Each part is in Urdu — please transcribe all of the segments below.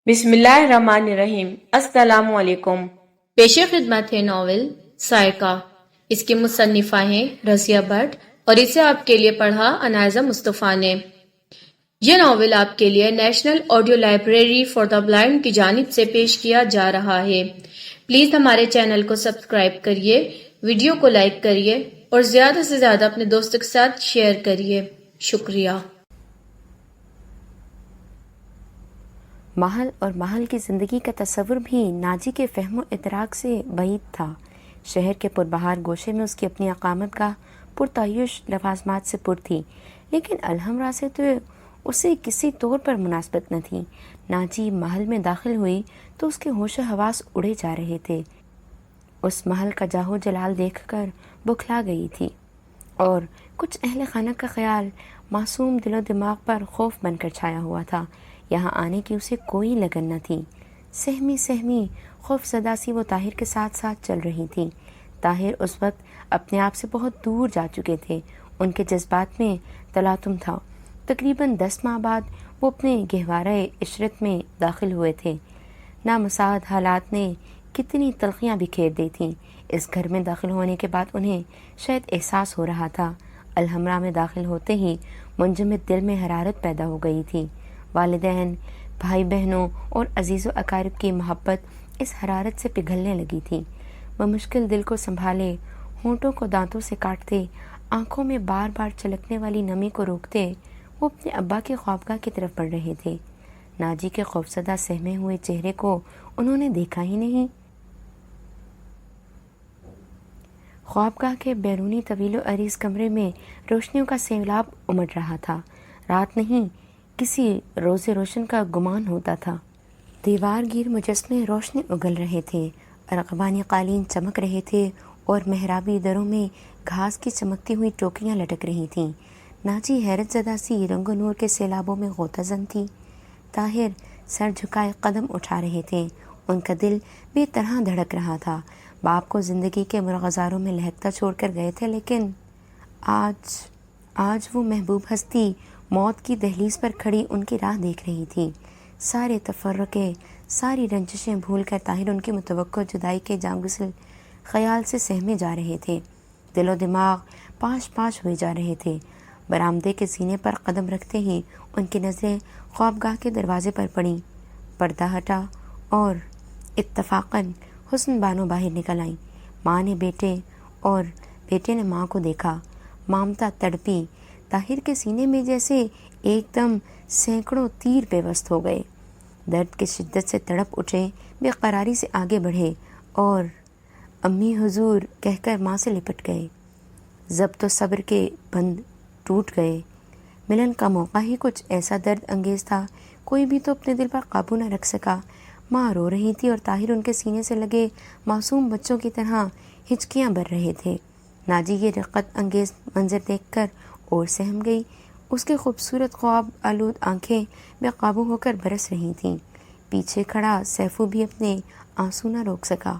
بسم اللہ الرحمن الرحیم۔ السلام علیکم۔ پیش خدمت ہے ناول سائقہ۔ اس کی مصنفہ ہیں رضیہ بٹ اور اسے آپ کے لیے پڑھا انائزہ مصطفیٰ نے۔ یہ ناول آپ کے لیے national audio library for the blind کی جانب سے پیش کیا جا رہا ہے۔ پلیز ہمارے چینل کو سبسکرائب کریے، ویڈیو کو لائک کریے اور زیادہ سے زیادہ اپنے دوستوں کے ساتھ شیئر کریے۔ شکریہ۔ محل اور محل کی زندگی کا تصور بھی ناجی کے فہم و ادراک سے بعید تھا۔ شہر کے پربہار گوشے میں اس کی اپنی اقامت گاہ پرتعیش لوازمات سے پر تھی، لیکن الحمرا سے تو اسے کسی طور پر مناسبت نہ تھی۔ ناجی محل میں داخل ہوئی تو اس کے ہوش و حواس اڑے جا رہے تھے۔ اس محل کا جاہو جلال دیکھ کر بکھلا گئی تھی اور کچھ اہل خانہ کا خیال معصوم دل و دماغ پر خوف بن کر چھایا ہوا تھا۔ یہاں آنے کی اسے کوئی لگن نہ تھی۔ سہمی سہمی خوف زدہ سی وہ طاہر کے ساتھ ساتھ چل رہی تھی۔ طاہر اس وقت اپنے آپ سے بہت دور جا چکے تھے۔ ان کے جذبات میں تلاطم تھا۔ تقریباً 10 ماہ بعد وہ اپنے گہوارہ عشرت میں داخل ہوئے تھے۔ نامساعد حالات نے کتنی تلخیاں بکھیر دی تھیں۔ اس گھر میں داخل ہونے کے بعد انہیں شاید احساس ہو رہا تھا۔ الحمرا میں داخل ہوتے ہی منجمد دل میں حرارت پیدا ہو گئی تھی۔ والدین، بھائی بہنوں اور عزیز و اقارب کی محبت اس حرارت سے پگھلنے لگی تھی۔ بمشکل دل کو سنبھالے، ہونٹوں کو دانتوں سے کاٹتے، آنکھوں میں بار بار چھلکنے والی نمی کو روکتے، وہ اپنے ابا کے خوابگاہ کی طرف بڑھ رہے تھے۔ ناجی کے خوفزدہ سہمے ہوئے چہرے کو انہوں نے دیکھا ہی نہیں۔ خوابگاہ کے بیرونی طویل و عریض کمرے میں روشنیوں کا سیلاب امڈ رہا تھا۔ رات نہیں، کسی روز روشن کا گمان ہوتا تھا۔ دیوار گیر مجسمے روشنی اگل رہے تھے، ارغوانی قالین چمک رہے تھے اور محرابی دروں میں گھاس کی چمکتی ہوئی ٹوکریاں لٹک رہی تھیں۔ ناجی حیرت زدہ سی رنگ و نور کے سیلابوں میں غوطہ زن تھی۔ طاہر سر جھکائے قدم اٹھا رہے تھے۔ ان کا دل بے طرح دھڑک رہا تھا۔ باپ کو زندگی کے مرغزاروں میں لہکتا چھوڑ کر گئے تھے، لیکن آج وہ محبوب ہستی موت کی دہلیز پر کھڑی ان کی راہ دیکھ رہی تھی۔ سارے تفرقے، ساری رنجشیں بھول کر طاہر ان کی متوقع جدائی کے جانگسل خیال سے سہمے جا رہے تھے۔ دل و دماغ پاش پاش ہوئے جا رہے تھے۔ برآمدے کے زینے پر قدم رکھتے ہی ان کی نظریں خوابگاہ کے دروازے پر پڑیں۔ پردہ ہٹا اور اتفاقاً حسن بانو باہر نکل آئیں۔ ماں نے بیٹے اور بیٹے نے ماں کو دیکھا۔ مامتا تڑپی۔ طاہر کے سینے میں جیسے ایک دم سینکڑوں تیر پیوست ہو گئے۔ درد کی شدت سے تڑپ اٹھے، بے قراری سے آگے بڑھے اور امی حضور کہہ کر ماں سے لپٹ گئے۔ ضبط و صبر کے بند ٹوٹ گئے۔ ملن کا موقع ہی کچھ ایسا درد انگیز تھا، کوئی بھی تو اپنے دل پر قابو نہ رکھ سکا۔ ماں رو رہی تھی اور طاہر ان کے سینے سے لگے معصوم بچوں کی طرح ہچکیاں بھر رہے تھے۔ ناجی یہ رقت انگیز منظر دیکھ کر اور سہم گئی۔ اس کے خوبصورت خواب آلود آنکھیں بے قابو ہو کر برس رہی تھیں۔ پیچھے کھڑا سیفو بھی اپنے آنسو نہ روک سکا۔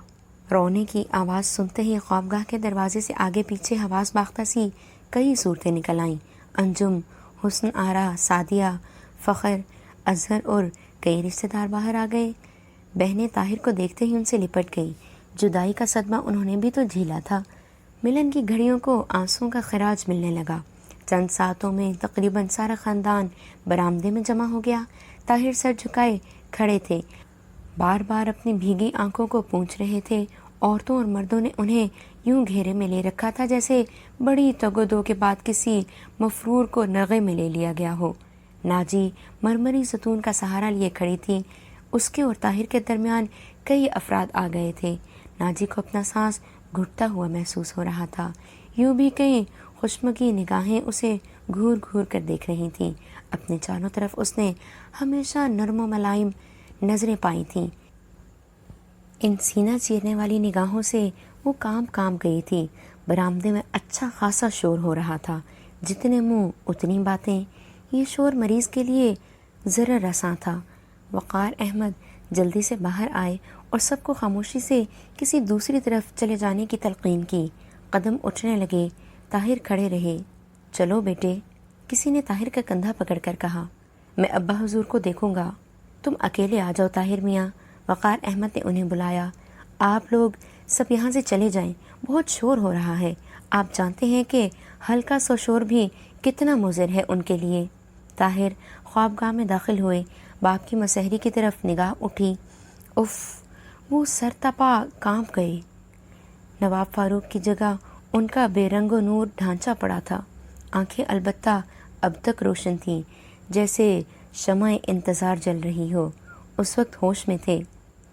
رونے کی آواز سنتے ہی خوابگاہ کے دروازے سے آگے پیچھے حواس باختہ سی کئی صورتیں نکل آئیں۔ انجم، حسن آرا، سعدیہ، فخر، اظہر اور کئی رشتہ دار باہر آ گئے۔ بہنیں طاہر کو دیکھتے ہی ان سے لپٹ گئیں۔ جدائی کا صدمہ انہوں نے بھی تو جھیلا تھا۔ ملن کی گھڑیوں کو آنسوؤں کا خراج ملنے لگا۔ چند ساعتوں میں تقریباً سارا خاندان برآمدے میں جمع ہو گیا۔ طاہر سر جھکائے کھڑے تھے، بار بار اپنی بھیگی آنکھوں کو پونچھ رہے تھے۔ عورتوں اور مردوں نے انہیں یوں گھیرے میں لے رکھا تھا جیسے بڑی تگ و دو کے بعد کسی مفرور کو نغے میں لے لیا گیا ہو۔ ناجی مرمری ستون کا سہارا لیے کھڑی تھی۔ اس کے اور طاہر کے درمیان کئی افراد آ گئے تھے۔ ناجی کو اپنا سانس گھٹتا ہوا محسوس ہو رہا تھا۔ یوں بھی کئی خوشمگی نگاہیں اسے گھور گھور کر دیکھ رہی تھیں۔ اپنے چاروں طرف اس نے ہمیشہ نرم و ملائم نظریں پائی تھیں۔ ان سینہ چیرنے والی نگاہوں سے وہ کام گئی تھی۔ برآمدے میں اچھا خاصا شور ہو رہا تھا۔ جتنے منہ اتنی باتیں۔ یہ شور مریض کے لیے ضرر رساں تھا۔ وقار احمد جلدی سے باہر آئے اور سب کو خاموشی سے کسی دوسری طرف چلے جانے کی تلقین کی۔ قدم اٹھنے لگے۔ طاہر کھڑے رہے۔ چلو بیٹے، کسی نے طاہر کا کندھا پکڑ کر کہا۔ میں ابا حضور کو دیکھوں گا۔ تم اکیلے آ جاؤ طاہر میاں، وقار احمد نے انہیں بلایا۔ آپ لوگ سب یہاں سے چلے جائیں، بہت شور ہو رہا ہے۔ آپ جانتے ہیں کہ ہلکا سا شور بھی کتنا مضر ہے ان کے لیے۔ طاہر خوابگاہ میں داخل ہوئے، باپ کی مسحری کی طرف نگاہ اٹھی۔ اف، وہ سر تپا کانپ گئے۔ نواب فاروق کی جگہ ان کا بے رنگ و نور ڈھانچہ پڑا تھا، آنکھیں البتہ اب تک روشن تھیں، جیسے شمع انتظار جل رہی ہو۔ اس وقت ہوش میں تھے۔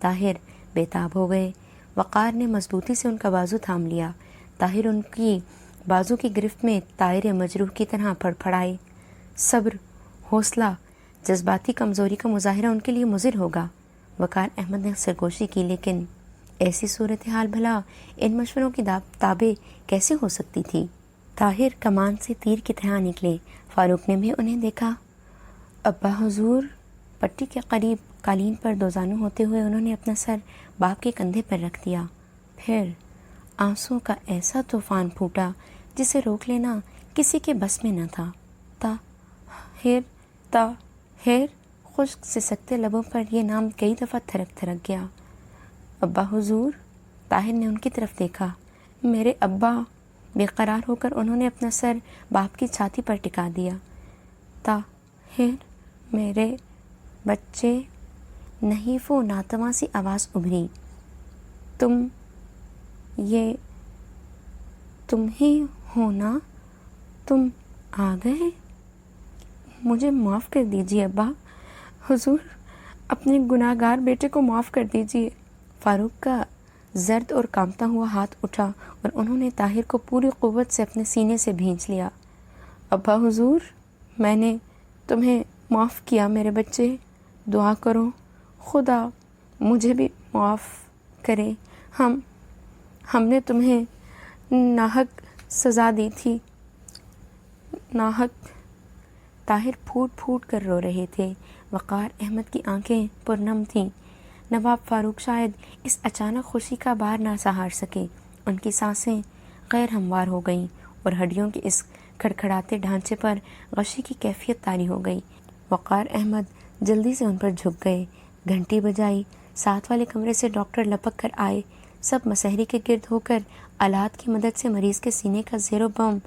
طاہر بے تاب ہو گئے۔ وقار نے مضبوطی سے ان کا بازو تھام لیا۔ طاہر ان کی بازو کی گرفت میں طائر مجروح کی طرح پھڑ پھڑائے۔ صبر، حوصلہ، جذباتی کمزوری کا مظاہرہ ان کے لیے مضر ہوگا۔ وقار احمد نے سرگوشی کی، لیکن ایسی صورتحال بھلا ان مشوروں کی تابع کیسے ہو سکتی تھی؟ طاہر کمان سے تیر کی طرح نکلے۔ فاروق نے بھی انہیں دیکھا۔ ابا حضور، پٹی کے قریب قالین پر دوزانو ہوتے ہوئے انہوں نے اپنا سر باپ کے کندھے پر رکھ دیا۔ پھر آنسوں کا ایسا طوفان پھوٹا جسے روک لینا کسی کے بس میں نہ تھا۔ طاہر، خشک سے سکتے لبوں پر یہ نام کئی دفعہ تھرک تھرک گیا۔ ابا حضور، طاہر نے ان کی طرف دیکھا۔ میرے ابا، بے قرار ہو کر انہوں نے اپنا سر باپ کی چھاتی پر ٹکا دیا۔ طاہر، میرے بچے، نحیف و ناتواں سی آواز ابھری۔ تم ہی ہو نا؟ تم آ گئے؟ مجھے معاف کر دیجیے ابا حضور، اپنے گناہ گار بیٹے کو معاف کر دیجیے۔ فاروق کا زرد اور کانپتا ہوا ہاتھ اٹھا اور انہوں نے طاہر کو پوری قوت سے اپنے سینے سے بھینچ لیا۔ ابا حضور، میں نے تمہیں معاف کیا میرے بچے، دعا کرو خدا مجھے بھی معاف کرے۔ ہم نے تمہیں ناحق سزا دی تھی، ناحق۔ طاہر پھوٹ پھوٹ کر رو رہے تھے۔ وقار احمد کی آنکھیں پرنم تھیں۔ نواب فاروق شاید اس اچانک خوشی کا بار نہ سہار سکے۔ ان کی سانسیں غیر ہموار ہو گئیں اور ہڈیوں کے اس کھڑکھڑاتے ڈھانچے پر غشی کی کیفیت طاری ہو گئی۔ وقار احمد جلدی سے ان پر جھک گئے، گھنٹی بجائی۔ ساتھ والے کمرے سے ڈاکٹر لپک کر آئے۔ سب مسحری کے گرد ہو کر آلات کی مدد سے مریض کے سینے کا زیر و بم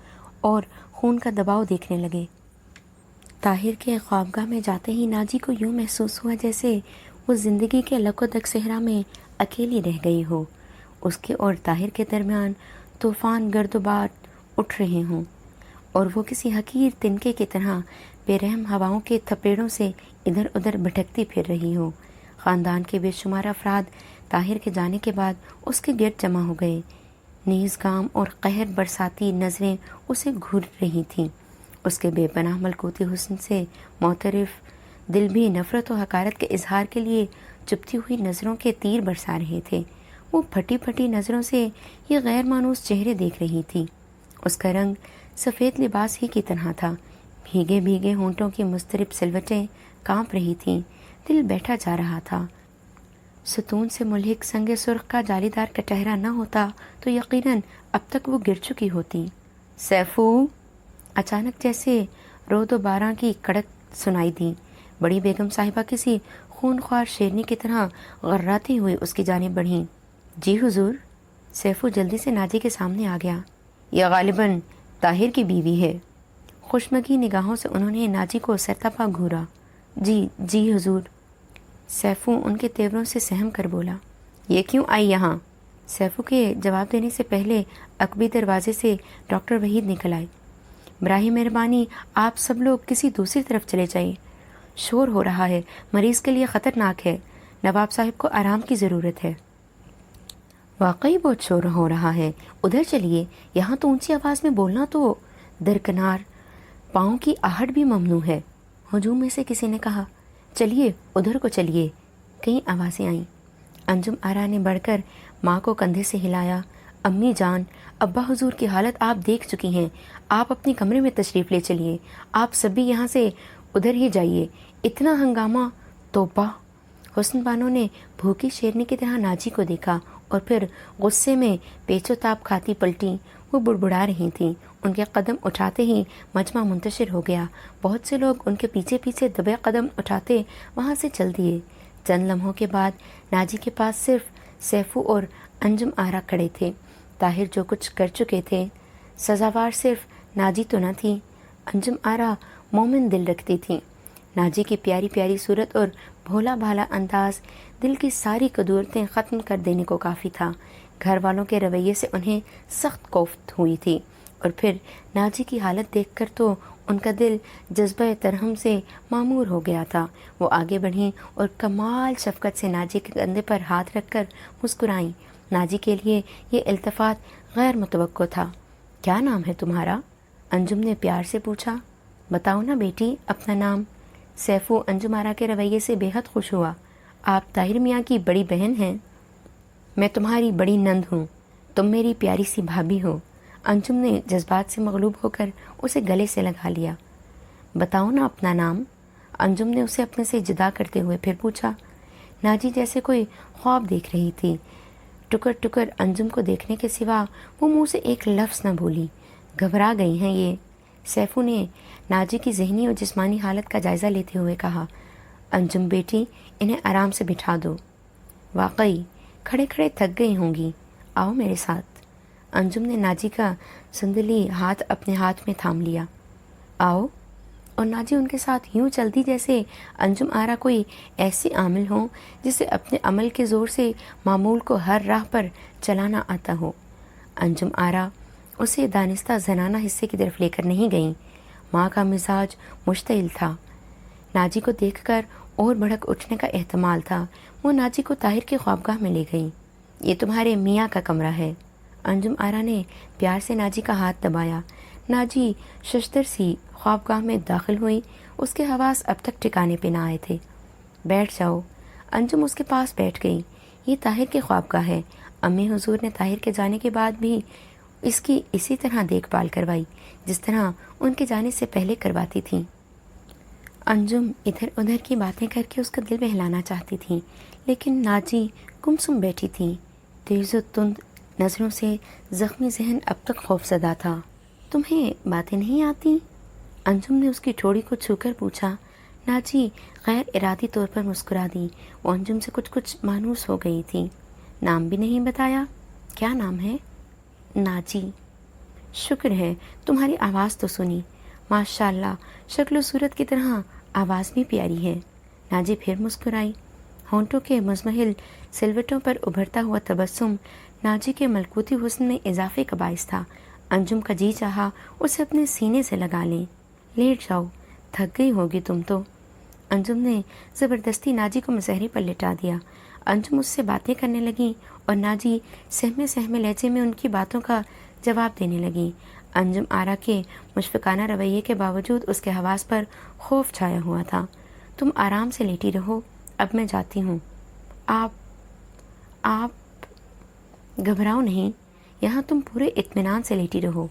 اور خون کا دباؤ دیکھنے لگے۔ طاہر کے خوابگاہ میں جاتے ہی ناجی کو یوں محسوس ہوا جیسے وہ زندگی کے لک و دک صحرا میں اکیلی رہ گئی ہو۔ اس کے اور طاہر کے درمیان طوفان گرد و باد اٹھ رہے ہوں اور وہ کسی حقیر تنکے کی طرح بے رحم ہواؤں کے تھپیڑوں سے ادھر ادھر بھٹکتی پھر رہی ہو۔ خاندان کے بے شمار افراد طاہر کے جانے کے بعد اس کے گرد جمع ہو گئے۔ نیز گام اور قہر برساتی نظریں اسے گھور رہی تھیں۔ اس کے بے پناہ ملکوتی حسن سے معترف دل بھی نفرت و حقارت کے اظہار کے لیے چپتی ہوئی نظروں کے تیر برسا رہے تھے۔ وہ پھٹی پھٹی نظروں سے یہ غیر مانوس چہرے دیکھ رہی تھی۔ اس کا رنگ سفید لباس ہی کی طرح تھا۔ بھیگے بھیگے ہونٹوں کی مضطرب سلوٹیں کانپ رہی تھیں۔ دل بیٹھا جا رہا تھا۔ ستون سے ملحق سنگ سرخ کا جالیدار کٹہرا نہ ہوتا تو یقیناً اب تک وہ گر چکی ہوتی۔ سیفو! اچانک جیسے رود و باراں کی کڑک سنائی دی۔ بڑی بیگم صاحبہ کسی خون خوار شیرنی کی طرح غراتی ہوئی اس کی جانب بڑھیں۔ جی حضور۔ سیفو جلدی سے ناجی کے سامنے آ گیا۔ یہ غالباً طاہر کی بیوی ہے۔ خوشمگی نگاہوں سے انہوں نے ناجی کو سرتپا گھورا۔ جی حضور۔ سیفو ان کے تیوروں سے سہم کر بولا۔ یہ کیوں آئی یہاں؟ سیفو کے جواب دینے سے پہلے عقبی دروازے سے ڈاکٹر وحید نکل آئے۔ براہ مہربانی آپ سب لوگ کسی دوسری طرف چلے جائیے، شور ہو رہا ہے، مریض کے لیے خطرناک ہے، نواب صاحب کو آرام کی ضرورت ہے۔ واقعی بہت شور ہو رہا ہے، ادھر چلیے، یہاں تو اونچی آواز میں بولنا تو درکنار، پاؤں کی آہٹ بھی ممنوع ہے۔ ہجوم میں سے کسی نے کہا، چلیے ادھر کو چلیے۔ کئی آوازیں آئیں۔ انجم آرا نے بڑھ کر ماں کو کندھے سے ہلایا۔ امی جان، ابا حضور کی حالت آپ دیکھ چکی ہیں، آپ اپنی کمرے میں تشریف لے چلیے، آپ سب بھی یہاں سے ادھر ہی جائیے، اتنا ہنگامہ، توبہ۔ حسن بانو نے بھوکی شیرنی کی طرح ناجی کو دیکھا اور پھر غصے میں پیچ و تاب کھاتی پلٹی۔ وہ وہ بڑبڑا رہی تھیں۔ ان کے قدم اٹھاتے ہی مجمع منتشر ہو گیا۔ بہت سے لوگ ان کے پیچھے پیچھے دبے قدم اٹھاتے وہاں سے چل دیے۔ چند لمحوں کے بعد ناجی کے پاس صرف سیفو اور انجم آرا کھڑے تھے۔ طاہر جو کچھ کر چکے تھے سزاوار صرف ناجی تو نہ تھی، انجم آرا مومن دل رکھتی تھی۔ ناجی کی پیاری پیاری صورت اور بھولا بھالا انداز دل کی ساری کدورتیں ختم کر دینے کو کافی تھا۔ گھر والوں کے رویے سے انہیں سخت کوفت ہوئی تھی، اور پھر ناجی کی حالت دیکھ کر تو ان کا دل جذبہ ترحم سے معمور ہو گیا تھا۔ وہ آگے بڑھیں اور کمال شفقت سے ناجی کے کندھے پر ہاتھ رکھ کر مسکرائیں۔ ناجی کے لیے یہ التفات غیر متوقع تھا۔ کیا نام ہے تمہارا؟ انجم نے پیار سے پوچھا۔ بتاؤ نا بیٹی اپنا نام۔ سیفو انجم آرا کے رویے سے بے حد خوش ہوا۔ آپ طاہر میاں کی بڑی بہن ہیں؟ میں تمہاری بڑی نند ہوں، تم میری پیاری سی بھابھی ہو۔ انجم نے جذبات سے مغلوب ہو کر اسے گلے سے لگا لیا۔ بتاؤ نا اپنا نام۔ انجم نے اسے اپنے سے جدا کرتے ہوئے پھر پوچھا۔ ناجی جیسے کوئی خواب دیکھ رہی تھی۔ ٹکر ٹکر انجم کو دیکھنے کے سوا وہ منہ سے ایک لفظ نہ بولی۔ گھبرا گئی ہیں یہ؟ سیفو نے ناجی کی ذہنی اور جسمانی حالت کا جائزہ لیتے ہوئے کہا۔ انجم بیٹی انہیں آرام سے بٹھا دو، واقعی کھڑے کھڑے تھک گئی ہوں گی، آؤ میرے ساتھ۔ انجم نے ناجی کا سندلی ہاتھ اپنے ہاتھ میں تھام لیا۔ آؤ، اور ناجی ان کے ساتھ یوں چلتی جیسے انجم آرا کوئی ایسی عامل ہو جسے اپنے عمل کے زور سے معمول کو ہر راہ پر چلانا آتا ہو۔ انجم آرا اسے دانستہ زنانہ حصے کی طرف لے کر نہیں گئیں۔ ماں کا مزاج مشتعل تھا۔ ناجی کو دیکھ کر اور بھڑک اٹھنے کا احتمال تھا۔ وہ ناجی کو طاہر کی خوابگاہ میں لے گئیں۔ یہ تمہارے میاں کا کمرہ ہے۔ انجم آرا نے پیار سے ناجی کا ہاتھ دبایا۔ ناجی ششدر سی خوابگاہ میں داخل ہوئی۔ اس کے حواس اب تک ٹھکانے پہ نہ آئے تھے۔ بیٹھ جاؤ۔ انجم اس کے پاس بیٹھ گئی۔ یہ طاہر کی خوابگاہ ہے۔ امی حضور نے طاہر کے جانے کے بعد بھی اس کی اسی طرح دیکھ بھال کروائی جس طرح ان کے جانے سے پہلے کرواتی تھیں۔ انجم ادھر ادھر کی باتیں کر کے اس کا دل بہلانا چاہتی تھی، لیکن ناجی گمسم بیٹھی تھی۔ تیز و تند نظروں سے زخمی ذہن اب تک خوفزدہ تھا۔ تمہیں باتیں نہیں آتی؟ انجم نے اس کی ٹھوڑی کو چھو کر پوچھا۔ ناجی غیر ارادی طور پر مسکرا دی۔ وہ انجم سے کچھ مانوس ہو گئی تھی۔ نام بھی نہیں بتایا؟ کیا نام ہے؟ ناجی۔ شکر ہے، تمہاری آواز تو سنی۔ ماشاءاللہ، شکل و صورت کی طرح آواز بھی پیاری ہے۔ ناجی پھر مسکرائی۔ ہونٹوں کے مزمحل سلوٹوں پر ابھرتا ہوا تبسم ناجی کے ملکوتی حسن میں اضافے کا باعث تھا۔ انجم کا جی چاہا اسے اپنے سینے سے لگا لیں۔ لیٹ جاؤ، تھک گئی ہوگی تم تو۔ انجم نے زبردستی ناجی کو مسہری پر لٹا دیا۔ انجم اس سے باتیں کرنے لگی اور ناجی سہمے سہمے لہجے میں ان کی باتوں کا جواب دینے لگی۔ انجم آرا کے مشفقانہ رویے کے باوجود اس کے حواس پر خوف چھایا ہوا تھا۔ تم آرام سے لیٹی رہو، اب میں جاتی ہوں۔ آپ گھبراؤ نہیں، یہاں تم پورے اطمینان سے لیٹی رہو۔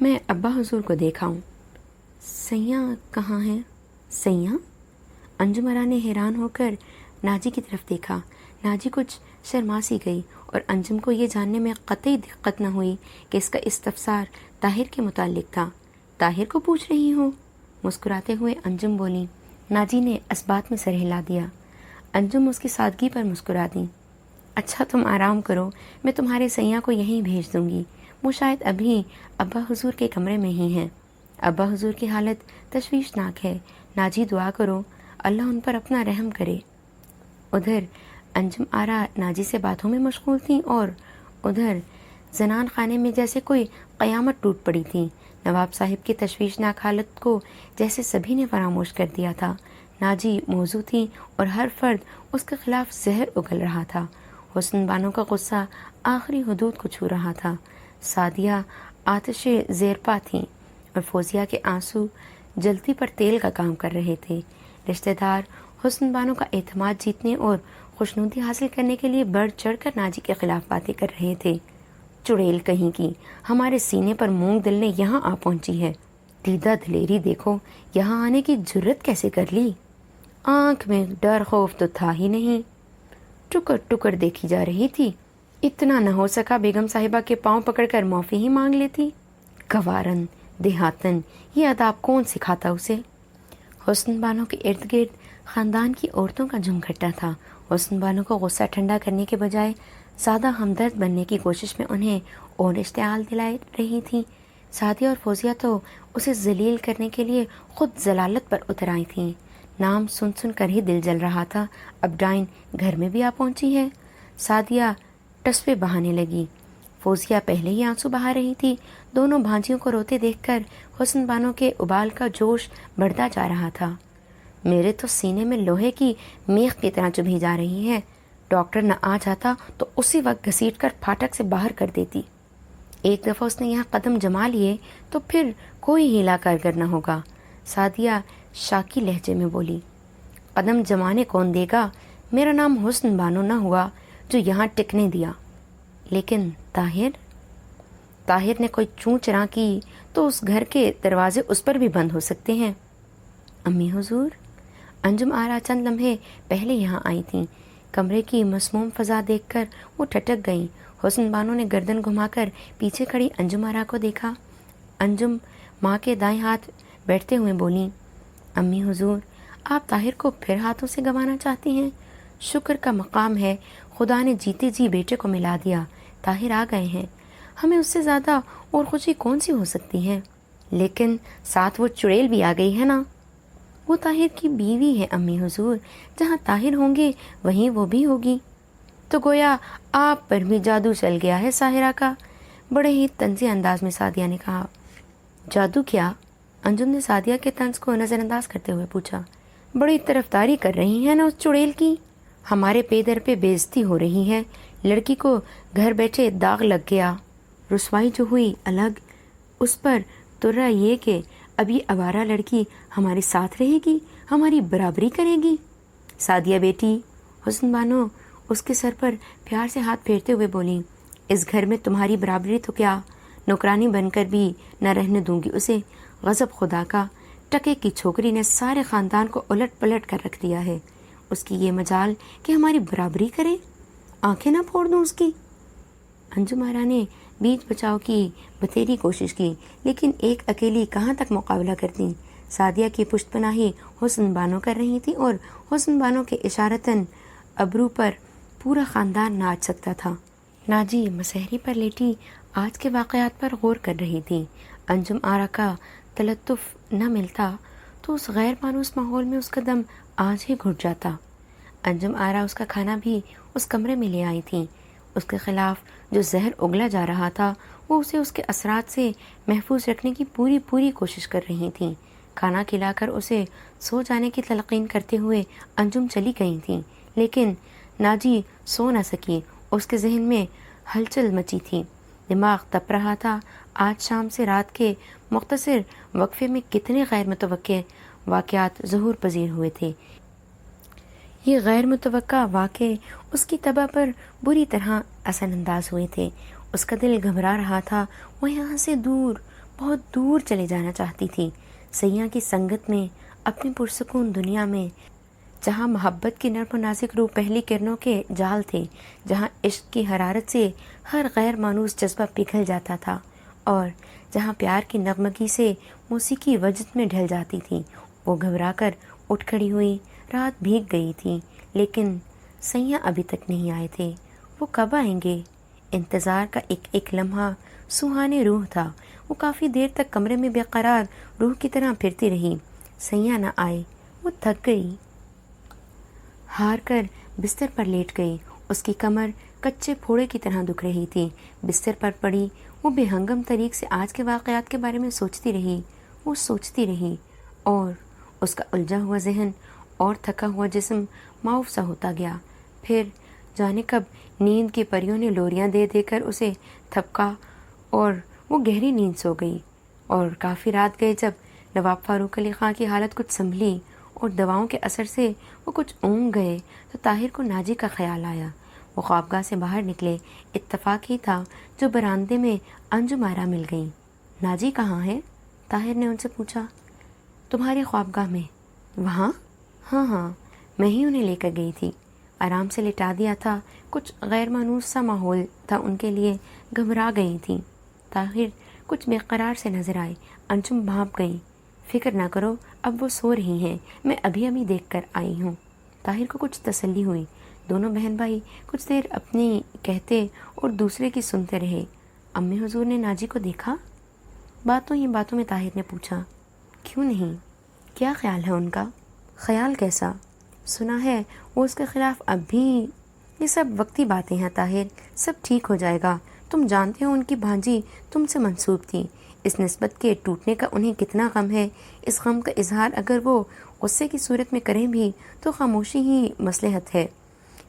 میں ابا حضور کو دیکھاؤں۔ سیاں کہاں ہیں؟ سیاں؟ انجم آرا نے حیران ہو کر ناجی کی طرف دیکھا۔ ناجی کچھ شرما سی گئی اور انجم کو یہ جاننے میں قطعی دقت نہ ہوئی کہ اس کا استفسار طاہر کے متعلق تھا۔ طاہر کو پوچھ رہی ہو؟ مسکراتے ہوئے انجم بولی۔ ناجی نے اسبات میں سر ہلا دیا۔ انجم اس کی سادگی پر مسکرا دی۔ اچھا تم آرام کرو، میں تمہارے سیاں کو یہیں بھیج دوں گی۔ وہ شاید ابھی ابا حضور کے کمرے میں ہی ہیں۔ ابا حضور کی حالت تشویشناک ہے، ناجی دعا کرو اللہ ان پر اپنا رحم کرے۔ ادھر انجم آرا ناجی سے باتوں میں مشغول تھیں اور ادھر زنان خانے میں جیسے کوئی قیامت ٹوٹ پڑی تھی۔ نواب صاحب کی تشویشناک حالت کو جیسے سبھی نے فراموش کر دیا تھا۔ ناجی موضوع تھی اور ہر فرد اس کے خلاف زہر اگل رہا تھا۔ حسن بانو کا غصہ آخری حدود کو چھو رہا تھا۔ سعدیہ آتش زیرپا تھیں اور فوزیہ کے آنسو جلتی پر تیل کا کام کر رہے تھے۔ رشتہ دار حسن بانو کا اعتماد جیتنے اور خوشنودی حاصل کرنے کے لیے بڑھ چڑھ کر ناجی کے خلاف باتیں کر رہے تھے۔ چڑیل کہیں کی، ہمارے سینے پر مونگ دلنے یہاں آ پہنچی ہے۔ دیدہ دلیری دیکھو، یہاں آنے کی جرت کیسے کر لی؟ آنکھ میں ڈر خوف تو تھا ہی نہیں، ٹکر ٹکر دیکھی جا رہی تھی۔ اتنا نہ ہو سکا بیگم صاحبہ کے پاؤں پکڑ کر معافی ہی مانگ لیتی؟ گوارن دیہاتن یہ اداب کون سکھاتا اسے؟ حسن بانو کے ارد گرد خاندان کی عورتوں کا جھمگھٹا تھا. حسن بانو کو غصہ ٹھنڈا کرنے کے بجائے زیادہ ہمدرد بننے کی کوشش میں انہیں اور اشتعال دلائی رہی تھیں. سعدیہ اور فوزیہ تو اسے ذلیل کرنے کے لیے خود ضلالت پر اتر آئی تھیں. نام سن سن کر ہی دل جل رہا تھا. اب ڈائن گھر میں بھی آ پہنچی ہے. سعدیہ ٹسپے بہانے لگی. فوزیہ پہلے ہی آنسو بہا رہی تھی. دونوں بھانجیوں کو روتے دیکھ کر حسن بانو کے ابال کا جوش بڑھتا جا رہا تھا. میرے تو سینے میں لوہے کی میخ کی طرح چبھی جا رہی ہے. ڈاکٹر نہ آ جاتا تو اسی وقت گھسیٹ کر پھاٹک سے باہر کر دیتی. ایک دفعہ اس نے یہاں قدم جما لیے تو پھر کوئی ہیلا کارگر نہ ہوگا. سعدیہ شاکی لہجے میں بولی. قدم جمانے کون دے گا؟ میرا نام حسن بانو نہ ہوا جو یہاں ٹکنے دیا. لیکن طاہر نے کوئی چوں چراں کی تو اس گھر کے دروازے اس پر بھی بند ہو سکتے ہیں. امی حضور. انجم آرا چند لمحے پہلے یہاں آئی تھیں. کمرے کی مسموم فضا دیکھ کر وہ ٹھٹک گئیں. حسن بانو نے گردن گھما کر پیچھے کھڑی انجم آرا کو دیکھا. انجم ماں کے دائیں ہاتھ بیٹھتے ہوئے بولیں. امی حضور آپ طاہر کو پھر ہاتھوں سے گنوانا چاہتی ہیں؟ شکر کا مقام ہے خدا نے جیتے جی بیٹے کو ملا دیا. طاہر آ گئے ہیں. ہمیں اس سے زیادہ اور خوشی کون سی ہو سکتی ہے؟ لیکن ساتھ وہ چڑیل بھی آ گئی ہے نا. وہ طاہر کی بیوی ہے امی حضور. جہاں طاہر ہوں گے وہیں وہ بھی ہوگی. تو گویا آپ پر بھی جادو چل گیا ہے ساحرہ کا. بڑے ہی طنزی انداز میں سعدیہ نے کہا. جادو کیا؟ انجم نے سعدیہ کے طنز کو نظر انداز کرتے ہوئے پوچھا. بڑی طرفداری کر رہی ہیں نا اس چڑیل کی. ہمارے پے در پہ بےعزتی ہو رہی ہے. لڑکی کو گھر بیٹھے داغ لگ گیا. رسوائی جو ہوئی الگ، اس پر ترا یہ کہ اب یہ آوارہ لڑکی ہمارے ساتھ رہے گی، ہماری برابری کرے گی. سعدیہ بیٹی. حسن بانو اس کے سر پر پیار سے ہاتھ پھیرتے ہوئے بولی. اس گھر میں تمہاری برابری تو کیا، نوکرانی بن کر بھی نہ رہنے دوں گی اسے. غضب خدا کا. ٹکے کی چھوکری نے سارے خاندان کو الٹ پلٹ کر رکھ دیا ہے. اس کی یہ مجال کہ ہماری برابری کرے. آنکھیں نہ پھوڑ دوں اس کی. انجم آرا نے بیچ بچاؤ کی بتھیری کوشش کی لیکن ایک اکیلی کہاں تک مقابلہ کرتی. سعدیہ کی پشت پناہی حسن بانو کر رہی تھی اور حسن بانو کے اشارتاً ابرو پر پورا خاندان ناچ سکتا تھا. ناجی مسحری پر لیٹی آج کے واقعات پر غور کر رہی تھی. انجم آرا کا تلطف نہ ملتا تو اس غیر مانوس ماحول میں اس کا دم آج ہی گھٹ جاتا. انجم آرا اس کا کھانا بھی اس کمرے میں لے آئی تھی. اس کے خلاف جو زہر اگلا جا رہا تھا وہ اسے اس کے اثرات سے محفوظ رکھنے کی پوری کوشش کر رہی تھیں. کھانا کھلا کر اسے سو جانے کی تلقین کرتے ہوئے انجم چلی گئی تھیں لیکن ناجی سو نہ سکی. اس کے ذہن میں ہلچل مچی تھی. دماغ تپ رہا تھا. آج شام سے رات کے مختصر وقفے میں کتنے غیر متوقع واقعات ظہور پذیر ہوئے تھے. یہ غیر متوقع واقعے اس کی طبع پر بری طرح اثر انداز ہوئے تھے. اس کا دل گھبرا رہا تھا. وہ یہاں سے دور، بہت دور چلے جانا چاہتی تھی. سیاح کی سنگت میں، اپنی پرسکون دنیا میں، جہاں محبت کی نرم و نازک روح پہلی کرنوں کے جال تھے، جہاں عشق کی حرارت سے ہر غیر مانوس جذبہ پگھل جاتا تھا اور جہاں پیار کی نغمگی سے موسیقی وجد میں ڈھل جاتی تھی. وہ گھبرا کر اٹھ کھڑی ہوئی. رات بھیگ گئی تھی لیکن سیاح ابھی تک نہیں آئے تھے. وہ کب آئیں گے؟ انتظار کا ایک ایک لمحہ سوہانے روح تھا. وہ کافی دیر تک کمرے میں بے قرار روح کی طرح پھرتی رہی. سیاح نہ آئے. وہ تھک گئی. ہار کر بستر پر لیٹ گئی. اس کی کمر کچے پھوڑے کی طرح دکھ رہی تھی. بستر پر پڑی وہ بے ہنگم طریق سے آج کے واقعات کے بارے میں سوچتی رہی. وہ سوچتی رہی اور اس کا الجھا ہوا ذہن اور تھکا ہوا جسم معاف سا ہوتا گیا. پھر جانے کب نیند کی پریوں نے لوریاں دے دے کر اسے تھپکا اور وہ گہری نیند سو گئی. اور کافی رات گئے جب نواب فاروق علی خان کی حالت کچھ سنبھلی اور دواؤں کے اثر سے وہ کچھ اونگ گئے تو طاہر کو ناجی کا خیال آیا. وہ خوابگاہ سے باہر نکلے. اتفاق ہی تھا جو برآمدے میں انجم آرا مل گئیں. ناجی کہاں ہے؟ طاہر نے ان سے پوچھا. تمہاری خوابگاہ میں. وہاں؟ ہاں میں ہی انہیں لے کر گئی تھی. آرام سے لٹا دیا تھا۔ کچھ غیر مانوس سا ماحول تھا ان کے لیے، گھبرا گئی تھیں۔ طاہر کچھ بے قرار سے نظر آئے۔ انجم بھانپ گئی۔ فکر نہ کرو، اب وہ سو رہی ہیں، میں ابھی ابھی دیکھ کر آئی ہوں۔ طاہر کو کچھ تسلی ہوئی۔ دونوں بہن بھائی کچھ دیر اپنی کہتے اور دوسرے کی سنتے رہے۔ امی حضور نے ناجی کو دیکھا؟ باتوں ہی باتوں میں طاہر نے پوچھا۔ کیوں نہیں؟ کیا خیال ہے ان کا؟ خیال کیسا؟ سنا ہے وہ اس کے خلاف اب بھی۔ یہ سب وقتی باتیں ہیں طاہر، سب ٹھیک ہو جائے گا۔ تم جانتے ہو ان کی بھانجی تم سے منسوب تھی، اس نسبت کے ٹوٹنے کا انہیں کتنا غم ہے۔ اس غم کا اظہار اگر وہ غصے کی صورت میں کریں بھی تو خاموشی ہی مصلحت ہے۔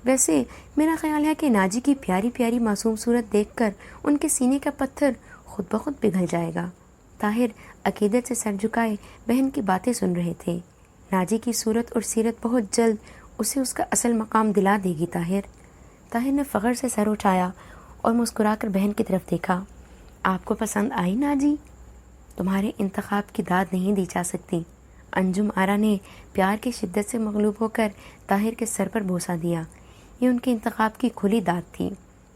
ویسے میرا خیال ہے کہ ناجی کی پیاری پیاری معصوم صورت دیکھ کر ان کے سینے کا پتھر خود بخود پگھل جائے گا۔ طاہر عقیدت سے سر جھکائے بہن کی باتیں سن رہے تھے۔ ناجی کی صورت اور سیرت بہت جلد اسے اس کا اصل مقام دلا دے گی طاہر نے فخر سے سر اٹھایا اور مسکرا کر بہن کی طرف دیکھا۔ آپ کو پسند آئی ناجی؟ تمہارے انتخاب کی داد نہیں دی جا سکتی۔ انجم آرا نے پیار کی شدت سے مغلوب ہو کر طاہر کے سر پر بوسہ دیا۔ یہ ان کے انتخاب کی کھلی داد تھی۔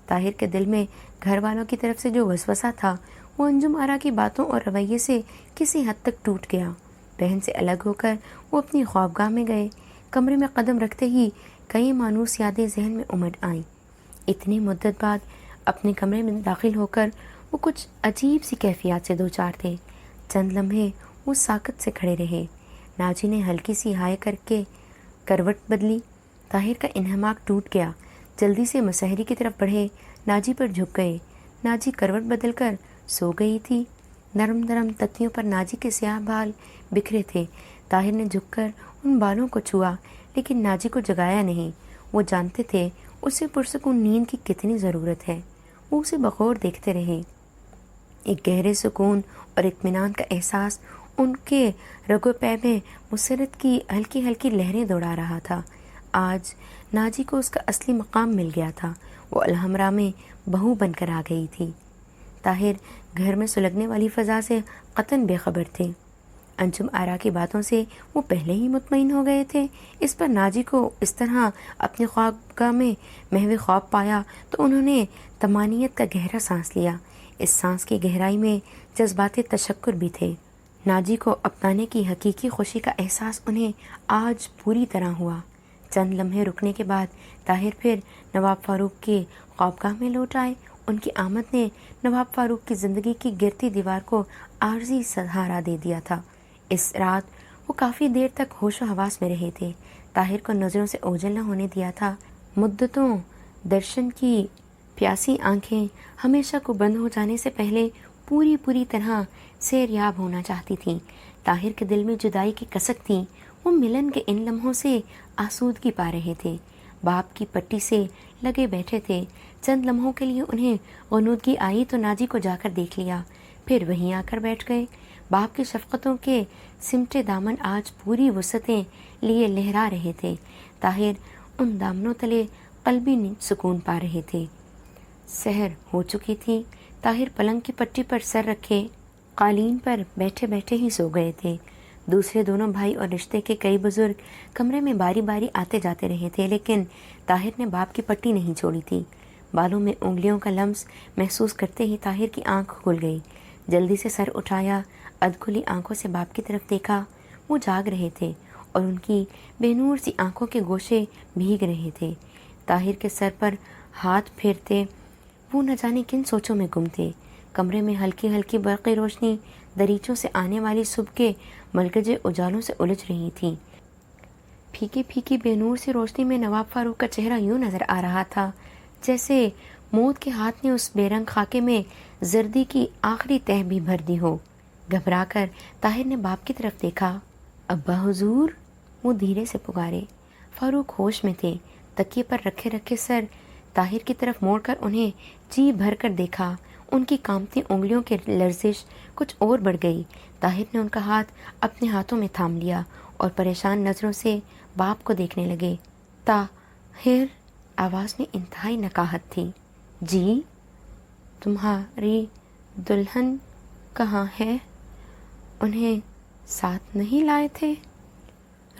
طاہر کے دل میں گھر والوں کی طرف سے جو وسوسہ تھا وہ انجم آرا کی باتوں اور رویے سے کسی حد تک ٹوٹ گیا۔ بہن سے الگ ہو کر وہ اپنی خوابگاہ میں گئے۔ کمرے میں قدم رکھتے ہی کئی مانوس یادیں ذہن میں امڑ آئیں۔ اتنی مدت بعد اپنے کمرے میں داخل ہو کر وہ کچھ عجیب سی کیفیات سے دوچار تھے۔ چند لمحے وہ ساکت سے کھڑے رہے۔ ناجی نے ہلکی سی ہائے کر کے کروٹ بدلی۔ طاہر کا انہماک ٹوٹ گیا۔ جلدی سے مسحری کی طرف بڑھے، ناجی پر جھک گئے۔ ناجی کروٹ بدل کر سو گئی تھی۔ نرم نرم تکیوں پر ناجی کے سیاہ بال بکھرے تھے۔ طاہر نے جھک کر ان بالوں کو چھوا لیکن ناجی کو جگایا نہیں۔ وہ جانتے تھے اسے پرسکون نیند کی کتنی ضرورت ہے۔ وہ اسے بغور دیکھتے رہے۔ ایک گہرے سکون اور اطمینان کا احساس ان کے رگو پے میں مسرت کی ہلکی ہلکی لہریں دوڑا رہا تھا۔ آج ناجی کو اس کا اصلی مقام مل گیا تھا۔ وہ الحمرا میں بہو بن کر آ گئی تھی۔ طاہر گھر میں سلگنے والی فضا سے قطعاً بے خبر تھے۔ انجم آرا کی باتوں سے وہ پہلے ہی مطمئن ہو گئے تھے۔ اس پر ناجی کو اس طرح اپنی خوابگاہ میں محو خواب پایا تو انہوں نے طمانینت کا گہرا سانس لیا۔ اس سانس کی گہرائی میں جذبات تشکر بھی تھے۔ ناجی کو اپنانے کی حقیقی خوشی کا احساس انہیں آج پوری طرح ہوا۔ چند لمحے رکنے کے بعد طاہر پھر نواب فاروق کے خوابگاہ میں لوٹ آئے۔ ان کی آمد نے نواب فاروق کی زندگی کی گرتی دیوار کو عارضی سہارا دے دیا تھا۔ اس رات وہ کافی دیر تک ہوش و حواس میں رہے تھے۔ طاہر کو نظروں سے اوجھل نہ ہونے دیا تھا۔ مدتوں درشن کی پیاسی آنکھیں ہمیشہ کو بند ہو جانے سے پہلے پوری طرح سیریاب ہونا چاہتی تھیں۔ طاہر کے دل میں جدائی کی کسک تھی۔ وہ ملن کے ان لمحوں سے آسودگی پا رہے تھے۔ باپ کی پٹی سے لگے بیٹھے تھے۔ چند لمحوں کے لیے انہیں غنودگی آئی تو ناجی کو جا کر دیکھ لیا، پھر وہیں آ کر بیٹھ گئے۔ باپ کی شفقتوں کے سمٹے دامن آج پوری وسعتیں لیے لہرا رہے تھے۔ طاہر ان دامنوں تلے قلبی سکون پا رہے تھے۔ سحر ہو چکی تھی۔ طاہر پلنگ کی پٹی پر سر رکھے قالین پر بیٹھے بیٹھے ہی سو گئے تھے۔ دوسرے دونوں بھائی اور رشتے کے کئی بزرگ کمرے میں باری باری آتے جاتے رہے تھے لیکن طاہر نے باپ کی پٹی نہیں چھوڑی تھی۔ بالوں میں انگلیوں کا لمس محسوس کرتے ہی طاہر کی آنکھ کھل گئی۔ جلدی سے سر اٹھایا، ادھ کھلی آنکھوں سے باپ کی طرف دیکھا۔ وہ جاگ رہے تھے اور ان کی بے نور سی آنکھوں کے گوشے بھیگ رہے تھے۔ طاہر کے سر پر ہاتھ پھیرتے وہ نہ جانے کن سوچوں میں گم تھے۔ کمرے میں ہلکی ہلکی برقی روشنی دریچوں سے آنے والی صبح کے ملگجے اجالوں سے الجھ رہی تھی۔ پھیکی پھیکی بے نور سی روشنی میں نواب فاروق کا چہرہ یوں نظر آ رہا تھا جیسے موت کے ہاتھ نے اس بے رنگ خاکے میں زردی کی آخری تہ بھی بھر دی ہو۔ گھبرا کر طاہر نے باپ کی طرف دیکھا۔ ابا حضور، وہ دھیرے سے پکارے۔ فاروق ہوش میں تھے۔ تکیے پر رکھے رکھے سر طاہر کی طرف موڑ کر انہیں جی بھر کر دیکھا۔ ان کی کانپتی انگلیوں کی لرزش کچھ اور بڑھ گئی۔ طاہر نے ان کا ہاتھ اپنے ہاتھوں میں تھام لیا اور پریشان نظروں سے باپ کو دیکھنے لگے۔ طاہر، آواز میں انتہائی نکاہت تھی۔ جی؟ تمہاری دلہن کہاں ہے؟ انہیں ساتھ نہیں لائے تھے؟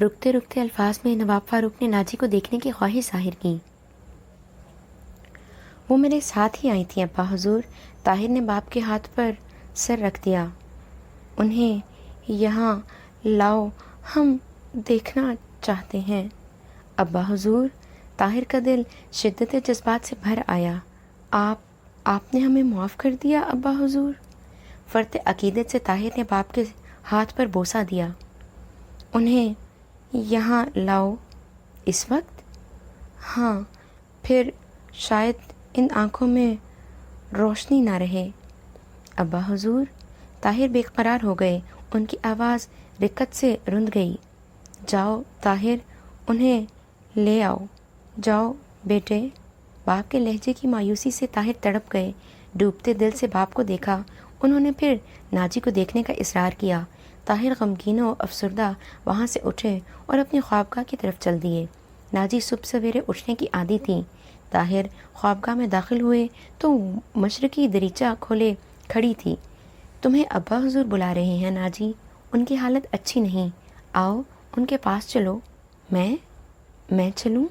رکتے رکتے الفاظ میں نواب فاروق نے ناجی کو دیکھنے کی خواہش ظاہر کی۔ وہ میرے ساتھ ہی آئی تھی ابا حضور۔ طاہر نے باپ کے ہاتھ پر سر رکھ دیا۔ انہیں یہاں لاؤ، ہم دیکھنا چاہتے ہیں۔ ابا حضور، طاہر کا دل شدت جذبات سے بھر آیا۔ آپ نے ہمیں معاف کر دیا ابا حضور؟ فرط عقیدت سے طاہر نے باپ کے ہاتھ پر بوسہ دیا۔ انہیں یہاں لاؤ اس وقت؟ ہاں، پھر شاید ان آنکھوں میں روشنی نہ رہے۔ ابا حضور، طاہر بے قرار ہو گئے، ان کی آواز رکت سے رند گئی۔ جاؤ طاہر، انہیں لے آؤ، جاؤ بیٹے۔ باپ کے لہجے کی مایوسی سے طاہر تڑپ گئے۔ ڈوبتے دل سے باپ کو دیکھا۔ انہوں نے پھر ناجی کو دیکھنے کا اصرار کیا۔ طاہر غمگین و افسردہ وہاں سے اٹھے اور اپنی خوابگاہ کی طرف چل دیے۔ ناجی صبح سویرے اٹھنے کی عادی تھی۔ طاہر خوابگاہ میں داخل ہوئے تو مشرقی دریچہ کھولے کھڑی تھی۔ تمہیں ابا حضور بلا رہے ہیں ناجی، ان کی حالت اچھی نہیں، آؤ ان کے پاس چلو۔ میں چلوں؟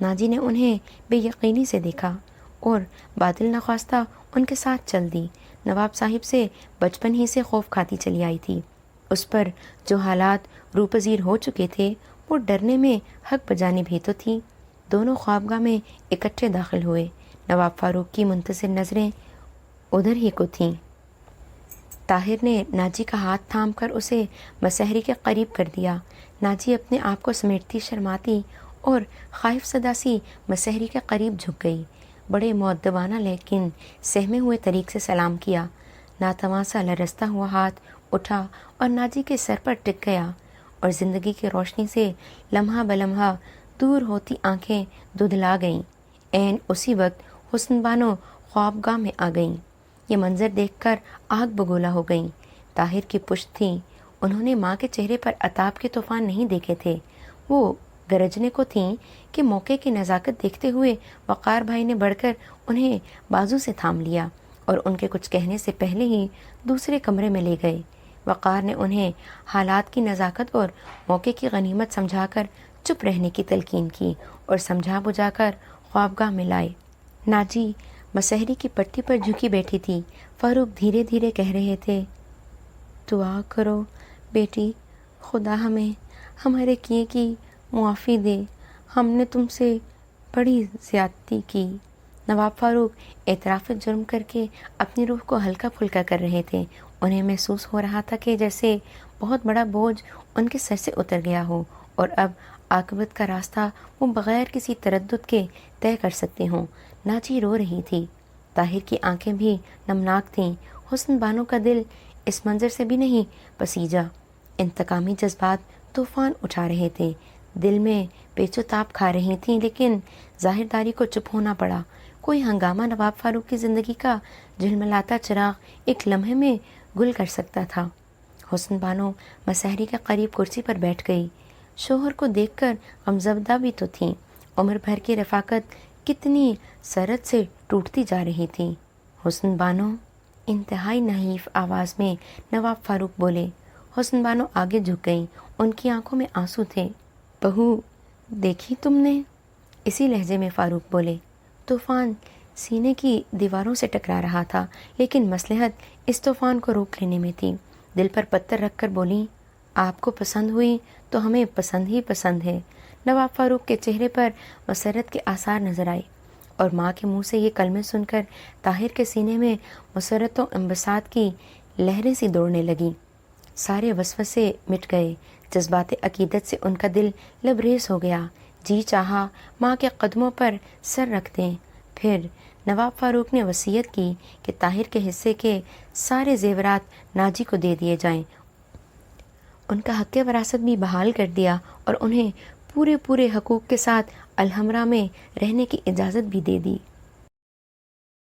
ناجی نے انہیں بے یقینی سے دیکھا اور باطل نخواستہ ان کے ساتھ چل دی۔ نواب صاحب سے بچپن ہی سے خوف کھاتی چلی آئی تھی۔ اس پر جو حالات روپذیر ہو چکے تھے وہ ڈرنے میں حق بجانے بھی تو تھی۔ دونوں خوابگاہ میں اکٹھے داخل ہوئے۔ نواب فاروق کی منتظر نظریں ادھر ہی کو تھیں۔ طاہر نے ناجی کا ہاتھ تھام کر اسے مسحری کے قریب کر دیا۔ ناجی اپنے آپ کو سمیٹتی شرماتی اور خائف زدہ سی مسحری کے قریب جھک گئی۔ بڑے مؤدبانہ لیکن سہمے ہوئے طریق سے سلام کیا۔ ناتواں سا لرزتا ہوا ہاتھ اٹھا اور ناجی کے سر پر ٹک گیا، اور زندگی کی روشنی سے لمحہ بلمحہ دور ہوتی آنکھیں دھندلا گئیں۔ عین اسی وقت حسن بانو خوابگاہ میں آ گئیں۔ یہ منظر دیکھ کر آگ بگولا ہو گئیں۔ طاہر کی پشت تھی۔ انہوں نے ماں کے چہرے پر عتاب کے طوفان نہیں دیکھے تھے۔ وہ گرجنے کو تھیں کہ موقع کی نزاکت دیکھتے ہوئے وقار بھائی نے بڑھ کر انہیں بازو سے تھام لیا اور ان کے کچھ کہنے سے پہلے ہی دوسرے کمرے میں لے گئے۔ وقار نے انہیں حالات کی نزاکت اور موقع کی غنیمت سمجھا کر چپ رہنے کی تلقین کی اور سمجھا بجھا کر خوابگاہ میں لائے۔ ناجی مسحری کی پٹی پر جھکی بیٹھی تھی۔ فاروق دھیرے دھیرے کہہ رہے تھے، دعا کرو بیٹی، خدا ہمیں ہمارے کیے کی معافی دے، ہم نے تم سے بڑی زیادتی کی۔ نواب فاروق اعتراف جرم کر کے اپنی روح کو ہلکا پھلکا کر رہے تھے۔ انہیں محسوس ہو رہا تھا کہ جیسے بہت بڑا بوجھ ان کے سر سے اتر گیا ہو اور اب عاقبت کا راستہ وہ بغیر کسی تردد کے طے کر سکتے ہوں۔ ناجی رو رہی تھی۔ طاہر کی آنکھیں بھی نمناک تھیں۔ حسن بانو کا دل اس منظر سے بھی نہیں پسیجا۔ انتقامی جذبات طوفان اٹھا رہے تھے، دل میں پیچ و تاب کھا رہی تھیں، لیکن ظاہرداری کو چپ ہونا پڑا۔ کوئی ہنگامہ نواب فاروق کی زندگی کا جھلملاتا چراغ ایک لمحے میں گل کر سکتا تھا۔ حسن بانو مسحری کے قریب کرسی پر بیٹھ گئی۔ شوہر کو دیکھ کر غمزدہ بھی تو تھیں۔ عمر بھر کی رفاقت کتنی سرت سے ٹوٹتی جا رہی تھی۔ حسن بانو، انتہائی نحیف آواز میں نواب فاروق بولے۔ حسن بانو آگے جھک گئیں، ان کی آنکھوں میں آنسو تھے۔ بہو دیکھی تم نے؟ اسی لہجے میں فاروق بولے۔ طوفان سینے کی دیواروں سے ٹکرا رہا تھا، لیکن مصلحت اس طوفان کو روک لینے میں تھی۔ دل پر پتھر رکھ کر بولی، آپ کو پسند ہوئی تو ہمیں پسند ہی پسند ہے۔ نواب فاروق کے چہرے پر مسرت کے آثار نظر آئے، اور ماں کے منہ سے یہ کلمے سن کر طاہر کے سینے میں مسرت و انبساط کی لہریں سی دوڑنے لگیں۔ سارے وسوسے مٹ گئے۔ جذبات عقیدت سے ان کا دل لبریز ہو گیا۔ جی چاہا ماں کے قدموں پر سر رکھ دیں۔ پھر نواب فاروق نے وصیت کی کہ طاہر کے حصے کے سارے زیورات ناجی کو دے دیے جائیں۔ ان کا حق وراثت بھی بحال کر دیا اور انہیں پورے حقوق کے ساتھ الحمرا میں رہنے کی اجازت بھی دے دی۔